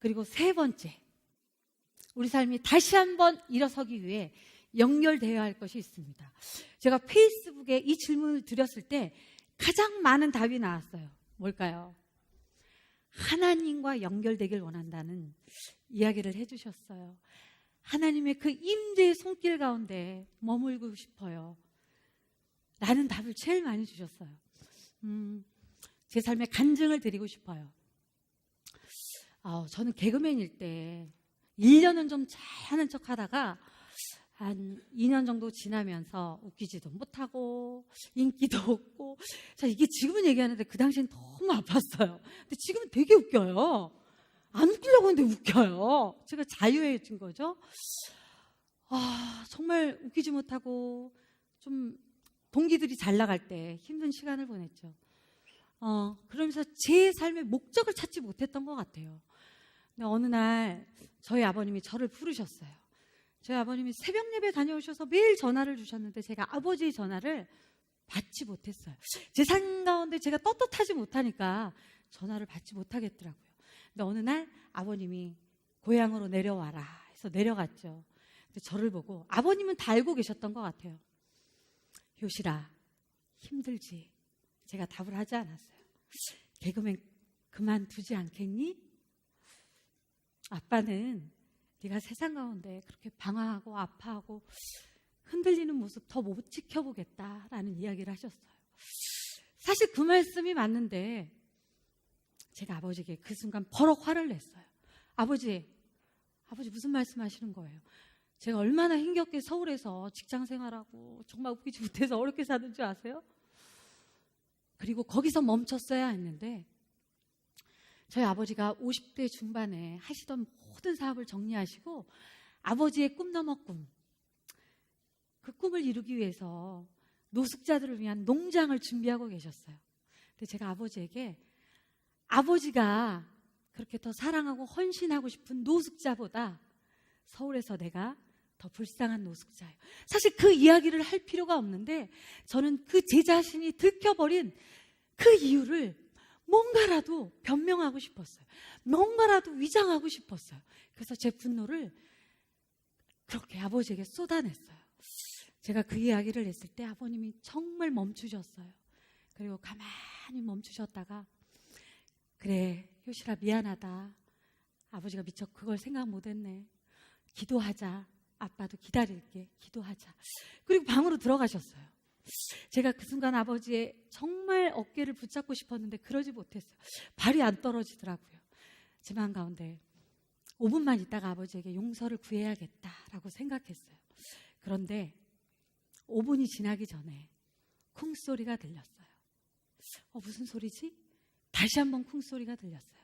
그리고 세 번째, 우리 삶이 다시 한번 일어서기 위해 연결되어야 할 것이 있습니다. 제가 페이스북에 이 질문을 드렸을 때 가장 많은 답이 나왔어요. 뭘까요? 하나님과 연결되길 원한다는 이야기를 해주셨어요. 하나님의 그 임재의 손길 가운데 머물고 싶어요 라는 답을 제일 많이 주셨어요. 제 삶의 간증을 드리고 싶어요. 저는 개그맨일 때 1년은 좀 잘하는 척 하다가 한 2년 정도 지나면서 웃기지도 못하고 인기도 없고, 자, 이게 지금은 얘기하는데 그 당시엔 너무 아팠어요. 근데 지금은 되게 웃겨요. 안 웃기려고 하는데 웃겨요. 제가 자유해진 거죠. 정말 웃기지 못하고 좀 동기들이 잘 나갈 때 힘든 시간을 보냈죠. 그러면서 제 삶의 목적을 찾지 못했던 것 같아요. 근데 어느 날 저희 아버님이 저를 부르셨어요. 저희 아버님이 새벽 예배 다녀오셔서 매일 전화를 주셨는데 제가 아버지의 전화를 받지 못했어요. 제 삶 가운데 제가 떳떳하지 못하니까 전화를 받지 못하겠더라고요. 근데 어느 날 아버님이 고향으로 내려와라 해서 내려갔죠. 근데 저를 보고, 아버님은 다 알고 계셨던 것 같아요. 효실아, 힘들지? 제가 답을 하지 않았어요. 개그맨 그만두지 않겠니? 아빠는 네가 세상 가운데 그렇게 방황하고 아파하고 흔들리는 모습 더 못 지켜보겠다라는 이야기를 하셨어요. 사실 그 말씀이 맞는데 제가 아버지에게 그 순간 버럭 화를 냈어요. 아버지 무슨 말씀하시는 거예요? 제가 얼마나 힘겹게 서울에서 직장 생활하고 정말 웃기지 못해서 어렵게 사는 줄 아세요? 그리고 거기서 멈췄어야 했는데 저희 아버지가 50대 중반에 하시던 모든 사업을 정리하시고 아버지의 꿈 넘어 꿈, 그 꿈을 이루기 위해서 노숙자들을 위한 농장을 준비하고 계셨어요. 근데 제가 아버지에게 아버지가 그렇게 더 사랑하고 헌신하고 싶은 노숙자보다 서울에서 내가 더 불쌍한 노숙자예요. 사실 그 이야기를 할 필요가 없는데 저는 그 제 자신이 들켜버린 그 이유를 뭔가라도 변명하고 싶었어요. 뭔가라도 위장하고 싶었어요. 그래서 제 분노를 그렇게 아버지에게 쏟아냈어요. 제가 그 이야기를 했을 때 아버님이 정말 멈추셨어요. 그리고 가만히 멈추셨다가, 그래 효실아, 미안하다. 아버지가 미처 그걸 생각 못했네. 기도하자. 아빠도 기다릴게. 기도하자. 그리고 방으로 들어가셨어요. 제가 그 순간 아버지의 정말 어깨를 붙잡고 싶었는데 그러지 못했어요. 발이 안 떨어지더라고요. 제 마음 가운데 5분만 있다가 아버지에게 용서를 구해야겠다라고 생각했어요. 그런데 5분이 지나기 전에 쿵소리가 들렸어요. 무슨 소리지? 다시 한번 쿵소리가 들렸어요.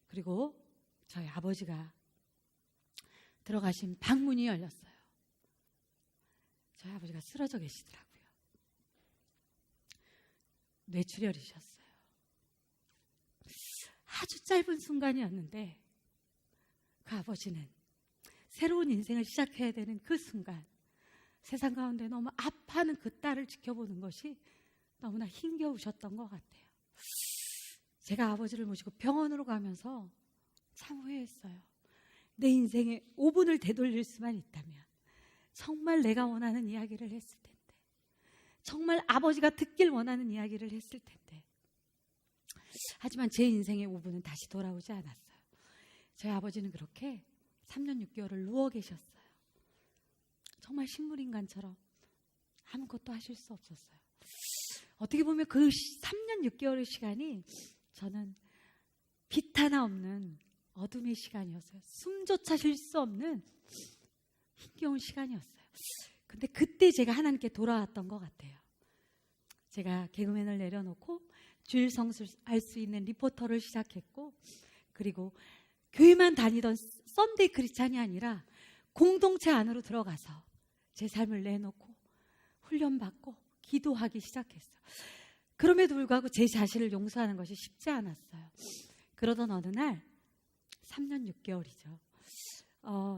그리고 저희 아버지가 들어가신 방문이 열렸어요. 저희 아버지가 쓰러져 계시더라고요. 뇌출혈이셨어요. 아주 짧은 순간이었는데 그 아버지는 새로운 인생을 시작해야 되는 그 순간, 세상 가운데 너무 아파하는 그 딸을 지켜보는 것이 너무나 힘겨우셨던 것 같아요. 제가 아버지를 모시고 병원으로 가면서 참 후회했어요. 내 인생에 5분을 되돌릴 수만 있다면 정말 내가 원하는 이야기를 했을 텐데, 정말 아버지가 듣길 원하는 이야기를 했을 텐데. 하지만 제 인생의 5분은 다시 돌아오지 않았어요. 저희 아버지는 그렇게 3년 6개월을 누워 계셨어요. 정말 식물인간처럼 아무것도 하실 수 없었어요. 어떻게 보면 그 3년 6개월의 시간이 저는 빛 하나 없는 어둠의 시간이었어요. 숨조차 쉴 수 없는 힘겨운 시간이었어요. 근데 그때 제가 하나님께 돌아왔던 것 같아요. 제가 개그맨을 내려놓고 주일 성수할 수 있는 리포터를 시작했고, 그리고 교회만 다니던 썬데이 크리스찬이 아니라 공동체 안으로 들어가서 제 삶을 내놓고 훈련받고 기도하기 시작했어요. 그럼에도 불구하고 제 자신을 용서하는 것이 쉽지 않았어요. 그러던 어느 날 3년 6개월이죠.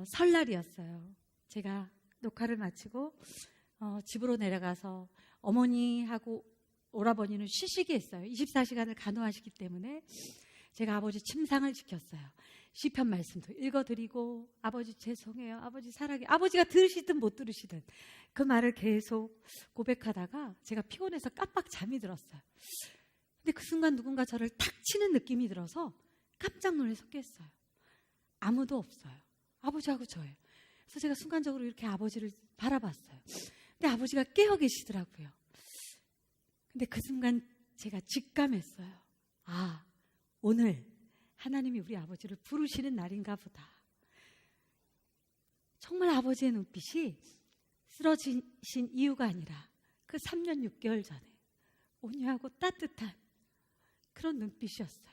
설날이었어요. 제가 녹화를 마치고 집으로 내려가서 어머니하고 오라버니는 쉬시기 했어요. 24시간을 간호하시기 때문에 제가 아버지 침상을 지켰어요. 시편 말씀도 읽어드리고 아버지 죄송해요, 아버지 사랑해, 아버지가 들으시든 못 들으시든 그 말을 계속 고백하다가 제가 피곤해서 깜빡 잠이 들었어요. 근데 그 순간 누군가 저를 탁 치는 느낌이 들어서 깜짝 놀라서 깼어요. 아무도 없어요. 아버지하고 저예요. 그래서 제가 순간적으로 이렇게 아버지를 바라봤어요. 근데 아버지가 깨어 계시더라고요. 근데 그 순간 제가 직감했어요. 아, 오늘 하나님이 우리 아버지를 부르시는 날인가 보다. 정말 아버지의 눈빛이 쓰러지신 이유가 아니라 그 3년 6개월 전에 온유하고 따뜻한 그런 눈빛이었어요.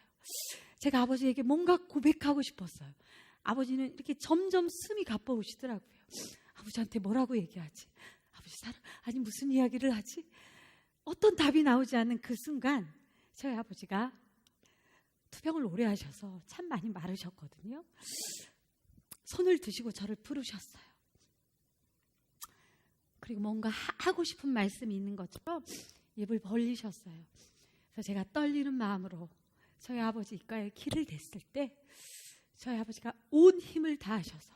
제가 아버지에게 뭔가 고백하고 싶었어요. 아버지는 이렇게 점점 숨이 가빠오시더라고요. 아버지한테 뭐라고 얘기하지? 아버지 사랑, 아니 무슨 이야기를 하지? 어떤 답이 나오지 않는 그 순간 저희 아버지가 투병을 오래 하셔서 참 많이 마르셨거든요. 손을 드시고 저를 부르셨어요. 그리고 뭔가 하고 싶은 말씀이 있는 것처럼 입을 벌리셨어요. 그래서 제가 떨리는 마음으로 저희 아버지 입가에 키를 댔을 때 저희 아버지가 온 힘을 다하셔서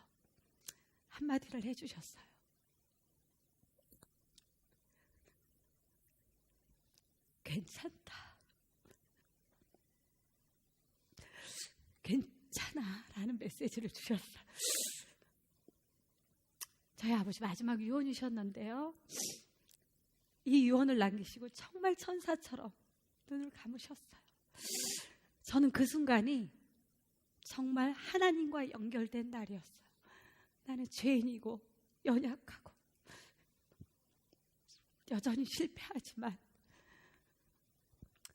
한마디를 해주셨어요. 괜찮다. 괜찮아 라는 메시지를 주셨어요. 저희 아버지 마지막 유언이셨는데요, 이 유언을 남기시고 정말 천사처럼 눈을 감으셨어요. 저는 그 순간이 정말 하나님과 연결된 날이었어요. 나는 죄인이고 연약하고 여전히 실패하지만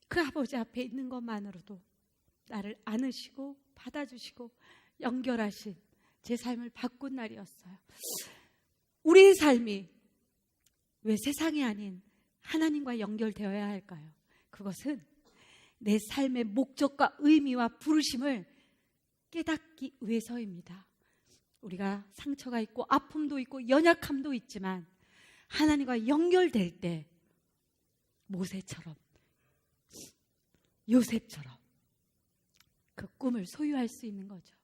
그 아버지 앞에 있는 것만으로도 나를 안으시고 받아주시고 연결하신 제 삶을 바꾼 날이었어요. 우리의 삶이 왜 세상이 아닌 하나님과 연결되어야 할까요? 그것은 내 삶의 목적과 의미와 부르심을 깨닫기 위해서입니다. 우리가 상처가 있고 아픔도 있고 연약함도 있지만 하나님과 연결될 때 모세처럼, 요셉처럼 그 꿈을 소유할 수 있는 거죠.